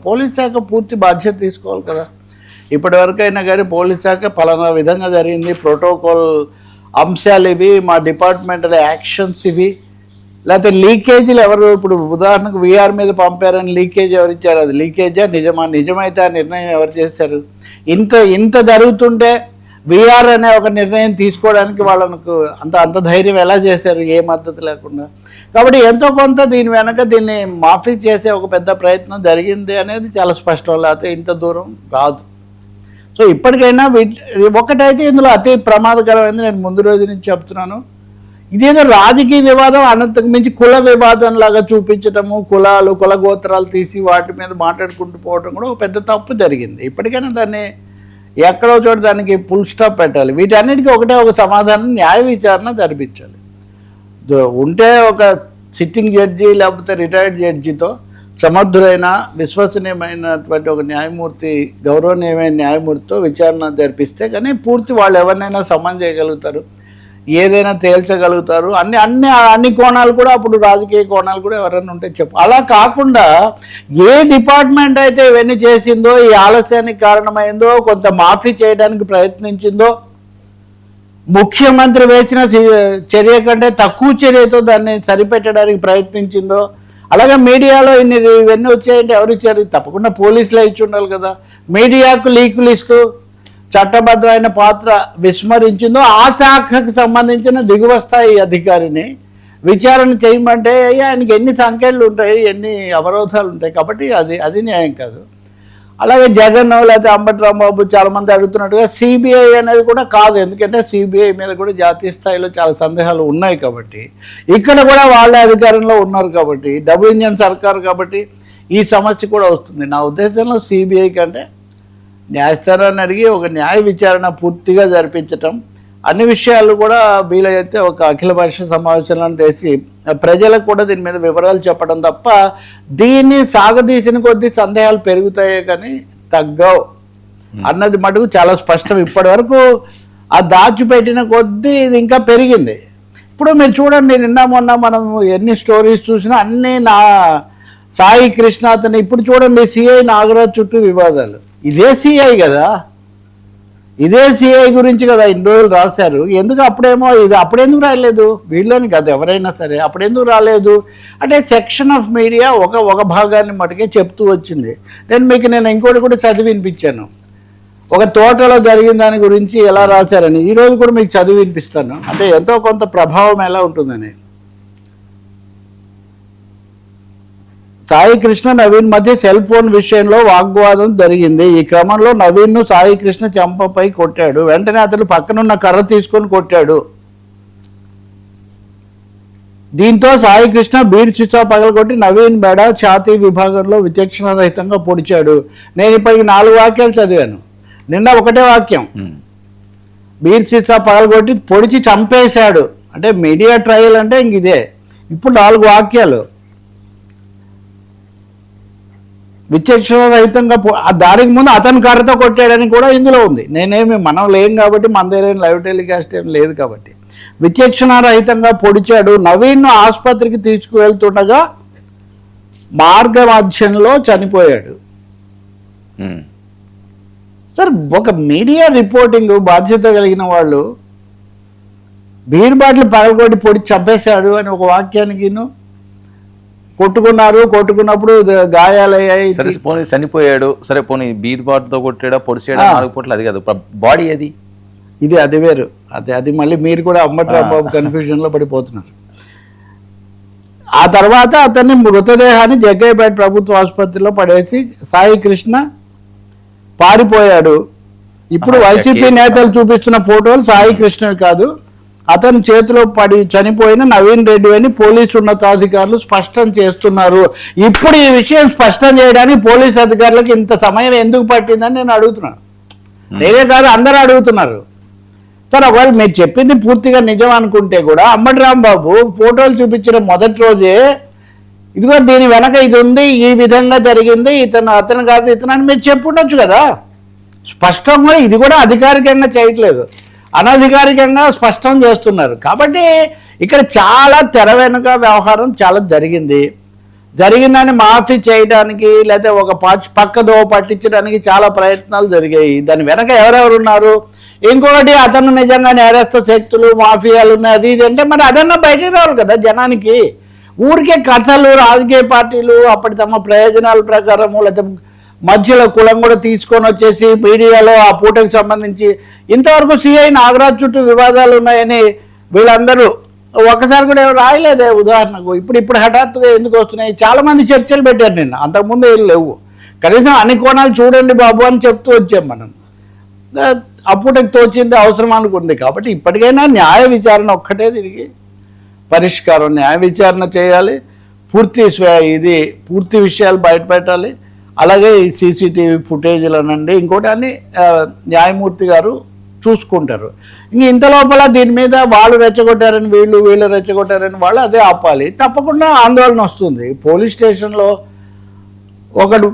Police శాఖ పూర్తి బాధ్యత తీసుకోవాలి కదా. ఇప్పటి వరకైనా కానీ పోలీస్ శాఖ పలానా విధంగా జరిగింది, ప్రోటోకాల్ అంశాలు ఇవి, మా డిపార్ట్మెంటల్ యాక్షన్స్ ఇవి, లేకపోతే లీకేజీలు ఎవరు, ఇప్పుడు ఉదాహరణకు వీఆర్ మీద పంపారని లీకేజ్ ఎవరు ఇచ్చారు, అది లీకేజా నిజమా, నిజమైతే ఆ నిర్ణయం ఎవరు చేశారు, ఇంత జరుగుతుంటే వీఆర్ అనే ఒక నిర్ణయం తీసుకోవడానికి వాళ్ళకు అంత ధైర్యం ఎలా చేశారు, ఏ మద్దతు లేకుండా. కాబట్టి ఎంతో కొంత దీని వెనక దీన్ని మాఫీ చేసే ఒక పెద్ద ప్రయత్నం జరిగింది అనేది చాలా స్పష్టం, లేకపోతే ఇంత దూరం రాదు. సో ఇప్పటికైనా ఒకటైతే ఇందులో అతి ప్రమాదకరమైంది, నేను ముందు రోజు నుంచి చెప్తున్నాను, ఇదేదో రాజకీయ వివాదం అనంతకు మించి కుల వివాదం లాగా చూపించటము, కుల గోత్రాలు తీసి వాటి మీద మాట్లాడుకుంటూ పోవటం కూడా ఒక పెద్ద తప్పు జరిగింది. ఇప్పటికైనా దాన్ని ఎక్కడో చోట దానికి ఫుల్ స్టాప్ పెట్టాలి. వీటన్నిటికీ ఒకటే ఒక సమాధానం, న్యాయ విచారణ జరిపించాలి. ఉంటే ఒక సిట్టింగ్ జడ్జి లేకపోతే రిటైర్డ్ జడ్జితో సమర్థులైన విశ్వసనీయమైనటువంటి ఒక న్యాయమూర్తి, గౌరవనీయమైన న్యాయమూర్తితో విచారణ జరిపిస్తే కానీ పూర్తి వాళ్ళు ఎవరినైనా సమన్ చేయగలుగుతారు, ఏదైనా తేల్చగలుగుతారు. అన్ని కోణాలు కూడా, అప్పుడు రాజకీయ కోణాలు కూడా ఎవరైనా ఉంటే చెప్పు. అలా కాకుండా ఏ డిపార్ట్మెంట్ అయితే ఇవన్నీ చేసిందో, ఈ ఆలస్యానికి కారణమైందో, కొంత మాఫీ చేయడానికి ప్రయత్నించిందో, ముఖ్యమంత్రి వేసిన చర్య కంటే తక్కువ చర్యతో దాన్ని సరిపెట్టడానికి ప్రయత్నించిందో, అలాగే మీడియాలో ఇవన్నీ వచ్చాయంటే ఎవరు ఇచ్చారు? తప్పకుండా పోలీసులే ఇచ్చి ఉండాలి కదా. మీడియాకు లీకులు ఇస్తూ చట్టబద్ధమైన పాత్ర విస్మరించిందో ఆ శాఖకు సంబంధించిన దిగువ స్థాయి అధికారిని విచారణ చేయమంటే ఆయనకి ఎన్ని సంఖ్యలు ఉంటాయి, ఎన్ని అవరోధాలు ఉంటాయి. కాబట్టి అది న్యాయం కాదు. అలాగే జగన్ లేకపోతే అంబటి రాంబాబు చాలామంది అడుగుతున్నట్టుగా సిబిఐ అనేది కూడా కాదు, ఎందుకంటే సిబిఐ మీద కూడా జాతీయ స్థాయిలో చాలా సందేహాలు ఉన్నాయి. కాబట్టి ఇక్కడ కూడా వాళ్ళే అధికారంలో ఉన్నారు, కాబట్టి డబుల్ ఇంజన్ సర్కారు, కాబట్టి ఈ సమస్య కూడా వస్తుంది. నా ఉద్దేశంలో సిబిఐ కంటే న్యాయస్థానాన్ని అడిగి ఒక న్యాయ విచారణ పూర్తిగా జరిపించటం, అన్ని విషయాలు కూడా వీలైతే ఒక అఖిల భారత సమావేశాలను చేసి ప్రజలకు కూడా దీని మీద వివరాలు చెప్పడం తప్ప దీన్ని సాగదీసిన కొద్దీ సందేహాలు పెరుగుతాయే కానీ తగ్గవు అన్నది మటుకు చాలా స్పష్టం. ఇప్పటి వరకు ఆ దాచిపెట్టిన కొద్దీ ఇది ఇంకా పెరిగింది. ఇప్పుడు మీరు చూడండి, నిన్న మొన్న మనం ఎన్ని స్టోరీస్ చూసినా అన్నీ సాయి కృష్ణ అతను, ఇప్పుడు చూడండి సిఐ నాగరాజ్ చుట్టూ వివాదాలు. ఇదే సిఐ కదా, ఇదే సిఐ గురించి కదా ఇన్ని రోజులు రాశారు. ఎందుకు అప్పుడేమో ఇది అప్పుడెందుకు రాలేదు, వీళ్ళని కదా ఎవరైనా సరే అప్పుడెందుకు రాలేదు అంటే సెక్షన్ ఆఫ్ మీడియా ఒక భాగాన్ని మటుకే చెప్తూ వచ్చింది. నేను ఇంకోటి కూడా చదివి వినిపించాను, ఒక తోటలో జరిగిన దాని గురించి ఎలా రాశారని. ఈరోజు కూడా మీకు చదివి వినిపిస్తాను, అంటే ఎంతో కొంత ప్రభావం ఎలా ఉంటుందని. సాయి కృష్ణ నవీన్ మధ్య సెల్ ఫోన్ విషయంలో వాగ్వాదం జరిగింది. ఈ క్రమంలో నవీన్ను సాయి కృష్ణ చెంపపై కొట్టాడు. వెంటనే అతను పక్కనున్న కర్ర తీసుకొని కొట్టాడు. దీంతో సాయి కృష్ణ బీర్ సీసా పగలగొట్టి నవీన్ మెడ, ఛాతీ విభాగంలో విచక్షణారహితంగా పొడిచాడు. నేను ఇప్పటికి 4 వాక్యాలు చదివాను, నిన్న ఒకటే వాక్యం. బీర్ సీసా పగలగొట్టి పొడిచి చంపేశాడు అంటే మీడియా ట్రయల్ అంటే ఇంక ఇదే. ఇప్పుడు 4 వాక్యాలు. విచక్షణారహితంగా దానికి ముందు అతను కర్రతో కొట్టాడని కూడా ఇందులో ఉంది. మనం లేం కాబట్టి, మన దగ్గర లైవ్ టెలికాస్ట్ ఏం లేదు కాబట్టి విచక్షణారహితంగా పొడిచాడు. నవీన్ను ఆసుపత్రికి తీసుకువెళ్తుండగా మార్గ మధ్యంలో చనిపోయాడు. సార్, ఒక మీడియా రిపోర్టింగ్ బాధ్యత కలిగిన వాళ్ళు బీర్ బాటిల్ పగలగొట్టి పొడి చంపేశాడు అని ఒక వాక్యానికి కొట్టుకున్నప్పుడు గాయాలయ్యాయి. సరే పోనీ చనిపోయాడు, సరే పోనీ బీర్ బాటిల్తో కొట్టాడా, పొడిచాడా, 4 పూటలు, అది కాదు బాడీ. అది వేరు. అది మళ్ళీ మీరు కూడా అంబటి రాంబాబు కన్ఫ్యూజన్లో పడిపోతున్నారు. ఆ తర్వాత అతన్ని మృతదేహాన్ని జగ్గయ్యపేట ప్రభుత్వ ఆసుపత్రిలో పడేసి సాయి కృష్ణ పారిపోయాడు. ఇప్పుడు వైసీపీ నేతలు చూపిస్తున్న ఫోటోలు సాయి కృష్ణవి కాదు, అతని చేతిలో పడి చనిపోయిన నవీన్ రెడ్డి అని పోలీసు ఉన్నతాధికారులు స్పష్టం చేస్తున్నారు. ఇప్పుడు ఈ విషయం స్పష్టం చేయడానికి పోలీసు అధికారులకు ఇంత సమయం ఎందుకు పట్టిందని నేను అడుగుతున్నాను. నేనే కాదు, అందరూ అడుగుతున్నారు. సార్, ఒకవేళ మీరు చెప్పింది పూర్తిగా నిజం అనుకుంటే కూడా అంబటి రాంబాబు ఫోటోలు చూపించిన మొదటి రోజే ఇదిగో దీని వెనక ఇది ఉంది, ఈ విధంగా జరిగింది, అతను కాదు ఇతను అని మీరు చెప్పుండొచ్చు కదా. స్పష్టంగా ఇది కూడా అధికారికంగా చేయట్లేదు, అనధికారికంగా స్పష్టం చేస్తున్నారు. కాబట్టి ఇక్కడ చాలా తెర వెనుక వ్యవహారం చాలా జరిగింది. జరిగిందని మాఫీ చేయడానికి లేదా ఒక పక్కదో పట్టించడానికి చాలా ప్రయత్నాలు జరిగాయి. దాని వెనక ఎవరెవరు ఉన్నారు? ఇంకొకటి అతను నిజంగా నేరస్థ శక్తులు మాఫియాలు ఉన్నాయి అది ఇది అంటే మరి అదన్నా బయటికి రావాలి కదా జనానికి. ఊరికే కథలు రాజకీయ పార్టీలు అప్పటి తమ ప్రయోజనాల ప్రకారము లేకపోతే మధ్యలో కులం కూడా తీసుకొని వచ్చేసి మీడియాలో ఆ పూటకు సంబంధించి ఇంతవరకు సిఐ నాగరాజ్ చుట్టూ వివాదాలు ఉన్నాయని వీళ్ళందరూ ఒకసారి కూడా ఎవరు రాయలేదే. ఉదాహరణకు ఇప్పుడు హఠాత్తుగా ఎందుకు వస్తున్నాయి? చాలామంది చర్చలు పెట్టారు నిన్న, అంతకుముందు ఏం లేవు. కనీసం అన్ని కోణాలు చూడండి బాబు అని చెప్తూ వచ్చాం మనం. అప్పుడకి తోచింది అవసరం అనుకుంది. కాబట్టి ఇప్పటికైనా న్యాయ విచారణ ఒక్కటే దీనికి పరిష్కారం. న్యాయ విచారణ చేయాలి, పూర్తి విషయాలు బయటపెట్టాలి. అలాగే ఈ సీసీటీవీ ఫుటేజీలు అనండి ఇంకోటి అన్ని న్యాయమూర్తి గారు చూసుకుంటారు. ఇంత లోపల దీని మీద వాళ్ళు రెచ్చగొట్టారని వీళ్ళు రెచ్చగొట్టారని వాళ్ళు అదే ఆపాలి. తప్పకుండా ఆందోళన వస్తుంది. పోలీస్ స్టేషన్లో ఒకడు